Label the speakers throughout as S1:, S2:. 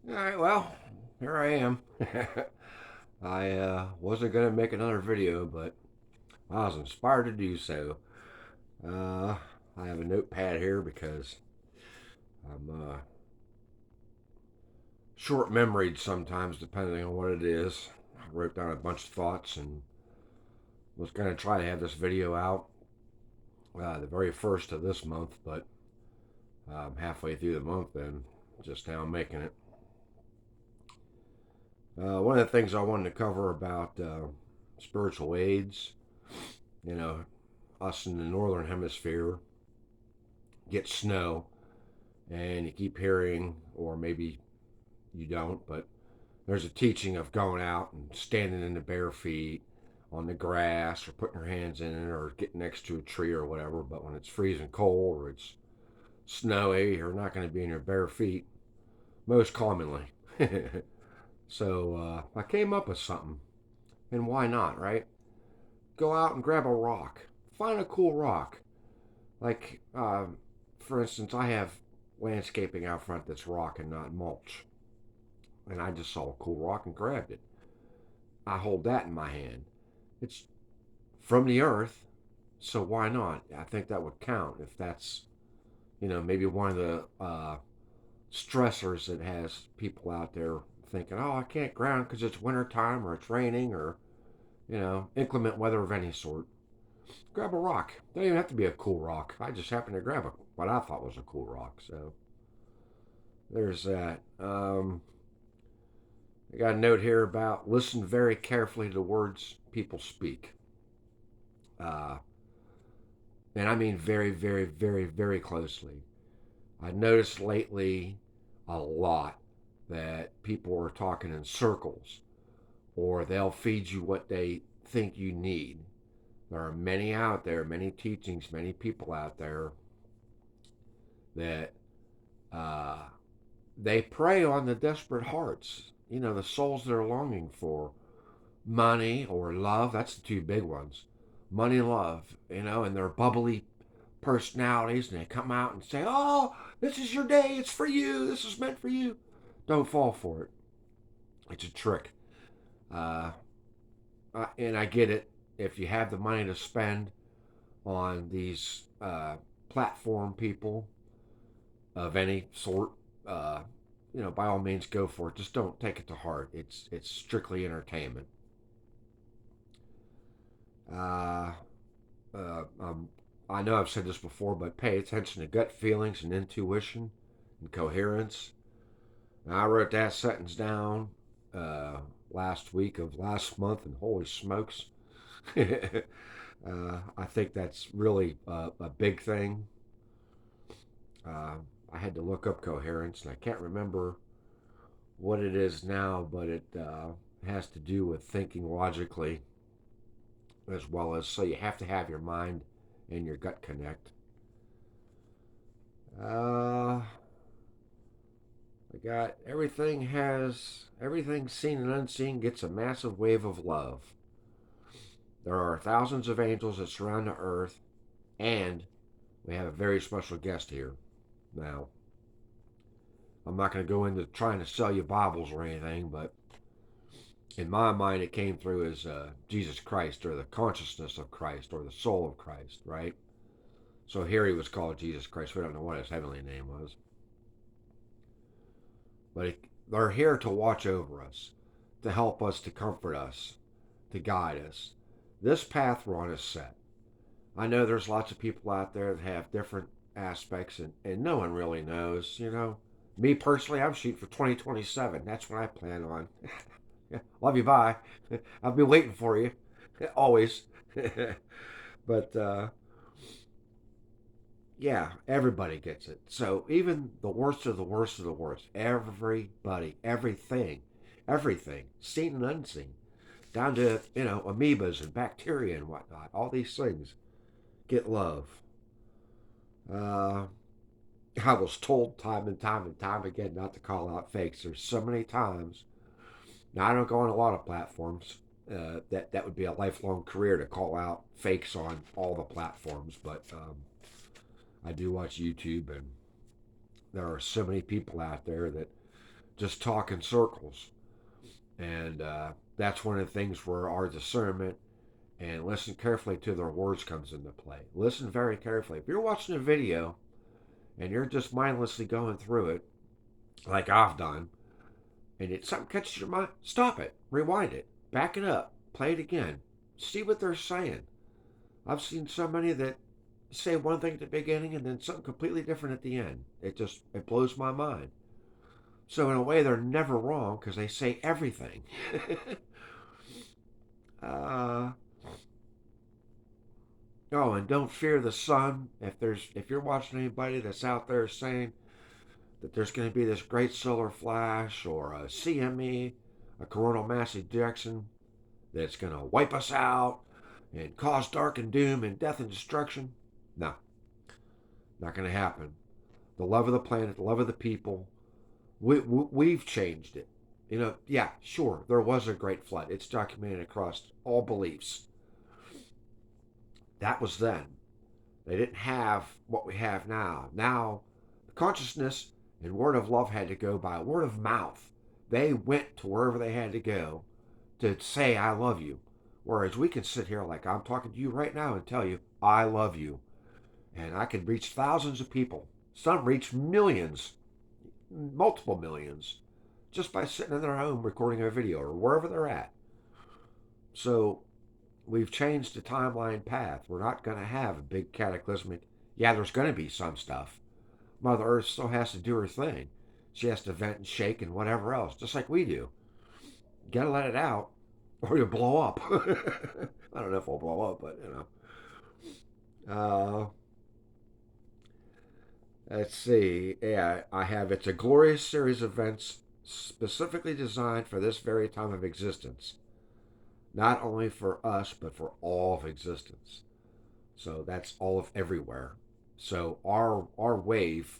S1: All right, well, here I am. I wasn't going to make another video, but I was inspired to do so. Uh, I have a notepad here because I'm short memoried sometimes, depending on what it is. I wrote down a bunch of thoughts and was going to try to have this video out the very first of this month, but I'm halfway through the month and just now making it. One of the things I wanted to cover about spiritual aids, you know, us in the northern hemisphere get snow, and you keep hearing, or maybe you don't, but there's a teaching of going out and standing in the bare feet on the grass or putting your hands in it or getting next to a tree or whatever. But when it's freezing cold or it's snowy, you're not going to be in your bare feet most commonly. So I came up with something, and why not, right? Go out and grab a rock. Find a cool rock. Like, for instance, I have landscaping out front that's rock and not mulch. And I just saw a cool rock and grabbed it. I hold that in my hand. It's from the earth, so why not? I think that would count if that's, maybe one of the stressors that has people out there thinking, oh, I can't ground because it's winter time or it's raining or, inclement weather of any sort. Grab a rock. Doesn't even have to be a cool rock. I just happened to grab what I thought was a cool rock. So there's that. I got a note here about listen very carefully to the words people speak. Uh, and I mean very, very, very, very closely. I noticed lately a lot that people are talking in circles or they'll feed you what they think you need. There are many out there, many teachings, many people out there that uh, they prey on the desperate hearts, the souls that are longing for money or love. That's the two big ones. Money and love, and they're bubbly personalities, and they come out and say, oh, this is your day. It's for you. This is meant for you. Don't fall for it. It's a trick. Uh, and I get it. If you have the money to spend on these platform people of any sort, uh, by all means, go for it. Just don't take it to heart. It's strictly entertainment. Uh, um, I know I've said this before, but pay attention to gut feelings and intuition and coherence. Now, I wrote that sentence down last week of last month, and holy smokes, I think that's really a big thing. Uh, I had to look up coherence, and I can't remember what it is now, but it has to do with thinking logically as well as so you have to have your mind and your gut connect. Uh, I got everything seen and unseen gets a massive wave of love. There are thousands of angels that surround the earth, and we have a very special guest here. Now, I'm not going to go into trying to sell you Bibles or anything, but in my mind, it came through as Jesus Christ or the consciousness of Christ or the soul of Christ, right? So here he was called Jesus Christ. We don't know what his heavenly name was. But they're here to watch over us, to help us, to comfort us, to guide us. This path we're on is set. I know there's lots of people out there that have different aspects, and no one really knows. Me personally, I'm shooting for 2027. That's what I plan on. Love you, bye. I'll be waiting for you. Always. But yeah, everybody gets it. So even the worst of the worst of the worst, everybody, everything, seen and unseen, down to amoebas and bacteria and whatnot. All these things get love. Uh, I was told time and time and time again not to call out fakes. There's so many times. Now I don't go on a lot of platforms. That would be a lifelong career to call out fakes on all the platforms, but I do watch YouTube, and there are so many people out there that just talk in circles. And that's one of the things where our discernment and listen carefully to their words comes into play. Listen very carefully. If you're watching a video and you're just mindlessly going through it, like I've done, and something catches your mind, stop it, rewind it, back it up, play it again, see what they're saying. I've seen so many that say one thing at the beginning and then something completely different at the end. It blows my mind. So in a way, they're never wrong because they say everything. uh, oh, and don't fear the sun. If you're watching anybody that's out there saying that there's going to be this great solar flash or a CME, a coronal mass ejection, that's going to wipe us out and cause dark and doom and death and destruction, no, not going to happen. The love of the planet, the love of the people, we've changed it. Yeah, sure, there was a great flood. It's documented across all beliefs. That was then. They didn't have what we have now. Now, the consciousness and word of love had to go by word of mouth. They went to wherever they had to go to say, I love you. Whereas we can sit here like I'm talking to you right now and tell you, I love you. And I can reach thousands of people. Some reach millions, multiple millions, just by sitting in their home recording a video or wherever they're at. So we've changed the timeline path. We're not going to have a big cataclysmic. Yeah, there's going to be some stuff. Mother Earth still has to do her thing. She has to vent and shake and whatever else, just like we do. You gotta let it out, or you'll blow up. I don't know if I'll blow up, but let's see. Yeah, I have. It's a glorious series of events specifically designed for this very time of existence, not only for us but for all of existence. So that's all of everywhere. So our waves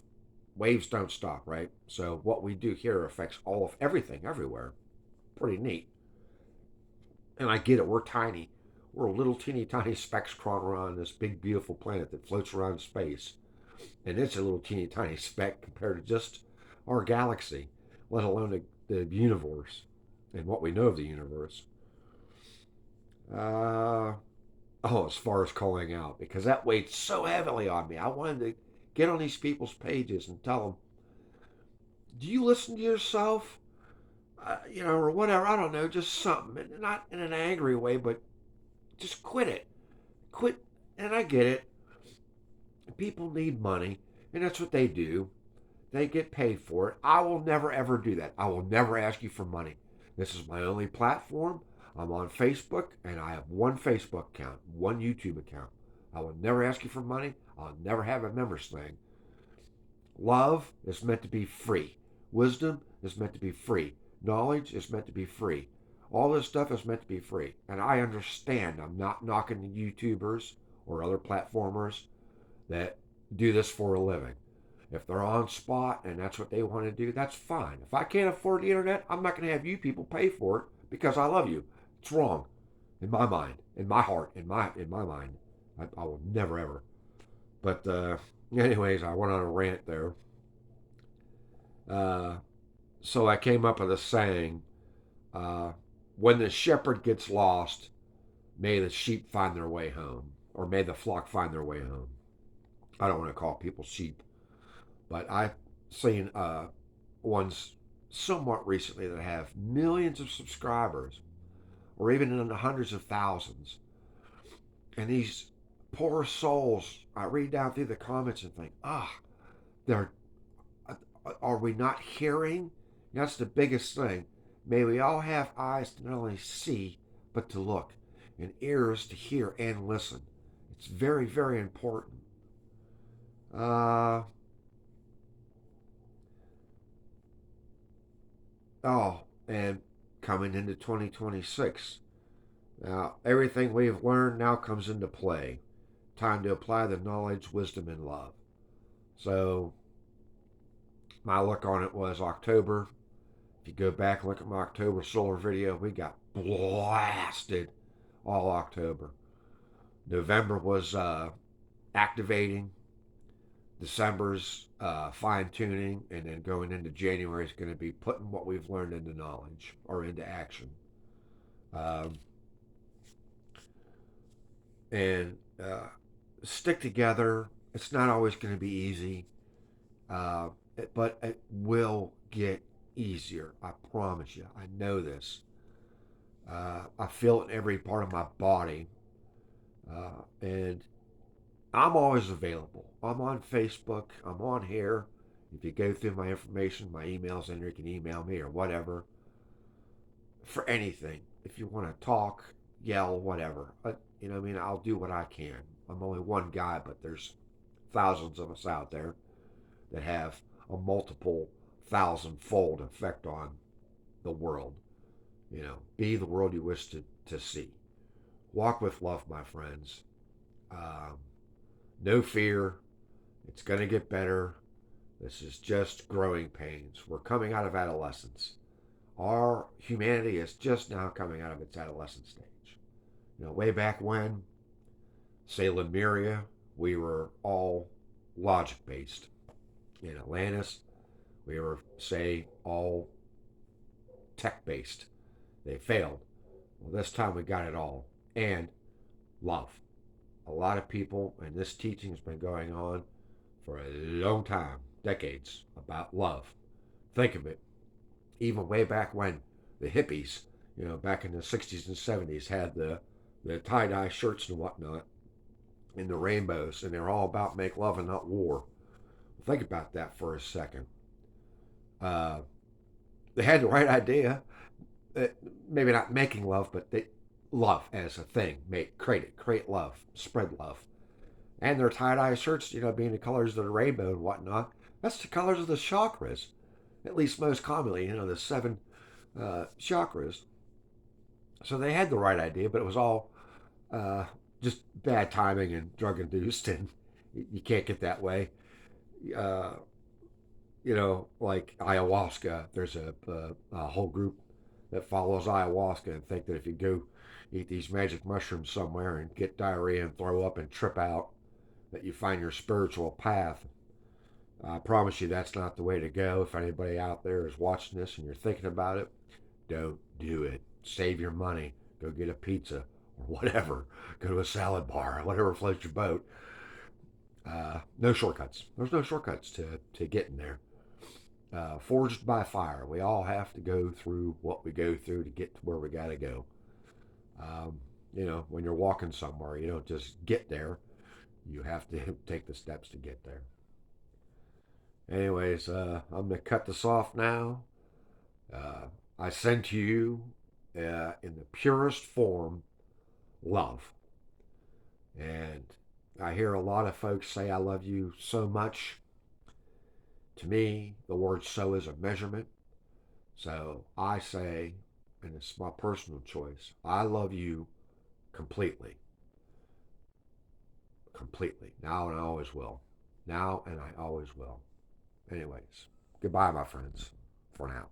S1: don't stop, right? So what we do here affects all of everything everywhere. Pretty neat. And I get it. We're tiny. We're little teeny tiny specks crawling around this big beautiful planet that floats around space, and it's a little teeny tiny speck compared to just our galaxy, let alone the universe and what we know of the universe. Uh, Oh, as far as calling out, because that weighed so heavily on me. I wanted to get on these people's pages and tell them, do you listen to yourself? Or whatever. I don't know, just something. Not in an angry way, but just quit it. Quit. And I get it. People need money, and that's what they do. They get paid for it. I will never, ever do that. I will never ask you for money. This is my only platform. I'm on Facebook, and I have one Facebook account, one YouTube account. I will never ask you for money. I'll never have a members thing. Love is meant to be free. Wisdom is meant to be free. Knowledge is meant to be free. All this stuff is meant to be free. And I understand. I'm not knocking the YouTubers or other platformers that do this for a living. If they're on spot and that's what they want to do, that's fine. If I can't afford the internet, I'm not going to have you people pay for it because I love you. It's wrong in my mind, in my heart, in my mind. I will never ever. But anyways, I went on a rant there. Uh, so I came up with a saying: uh, "When the shepherd gets lost, may the sheep find their way home, or may the flock find their way home." I don't want to call people sheep, but I've seen ones somewhat recently that have millions of subscribers, or even in the hundreds of thousands. And these poor souls, I read down through the comments and think, they're are we not hearing? That's the biggest thing. May we all have eyes to not only see, but to look, and ears to hear and listen. It's very, very important. Uh, oh, and coming into 2026. Now, everything we've learned now comes into play. Time to apply the knowledge, wisdom, and love. So, my look on it was October. If you go back and look at my October solar video, we got blasted all October. November was activating. December's fine tuning, and then going into January is going to be putting what we've learned into knowledge or into action. Um, and stick together. It's not always going to be easy, uh, but it will get easier. I promise you. I know this. I feel it in every part of my body, and I'm always available. I'm on Facebook. I'm on here. If you go through my information, my emails in there, you can email me or whatever for anything. If you want to talk, yell, whatever. You know, what I mean, I'll do what I can. I'm only one guy, but there's thousands of us out there that have a multiple thousand-fold effect on the world. You know, be the world you wish to see. Walk with love, my friends. Um, no fear. It's going to get better. This is just growing pains. We're coming out of adolescence. Our humanity is just now coming out of its adolescent stage. You know, way back when, say Lemuria, we were all logic based. In Atlantis, we were, say, all tech based. They failed. Well, this time we got it all. And love. A lot of people, and this teaching has been going on for a long time, decades, about love. Think of it. Even way back when the hippies, you know, back in the 60s and 70s, had the tie dye shirts and whatnot, and the rainbows, and they're all about make love and not war. Think about that for a second. Uh, they had the right idea, uh, maybe not making love, but they love as a thing, create it, create love, spread love, and their tie dye shirts, you know, being the colors of the rainbow and whatnot. That's the colors of the chakras, at least most commonly, you know, the seven chakras. So they had the right idea, but it was all uh, just bad timing and drug induced, and you can't get that way. Uh, you know, like ayahuasca, there's a whole group that follows ayahuasca and think that if you go eat these magic mushrooms somewhere and get diarrhea and throw up and trip out, that you find your spiritual path. I promise you that's not the way to go. If anybody out there is watching this and you're thinking about it, don't do it. Save your money. Go get a pizza or whatever. Go to a salad bar, whatever floats your boat. No shortcuts. There's no shortcuts to getting there. Forged by fire. We all have to go through what we go through to get to where we got to go. Um, you know, when you're walking somewhere, you don't just get there. You have to take the steps to get there. Anyways, I'm going to cut this off now. Uh, I send to you, in the purest form, love. And I hear a lot of folks say, I love you so much. To me, the word so is a measurement. So I say, and it's my personal choice, I love you completely. Completely. Now and I always will. Now and I always will. Anyways, goodbye, my friends, for now.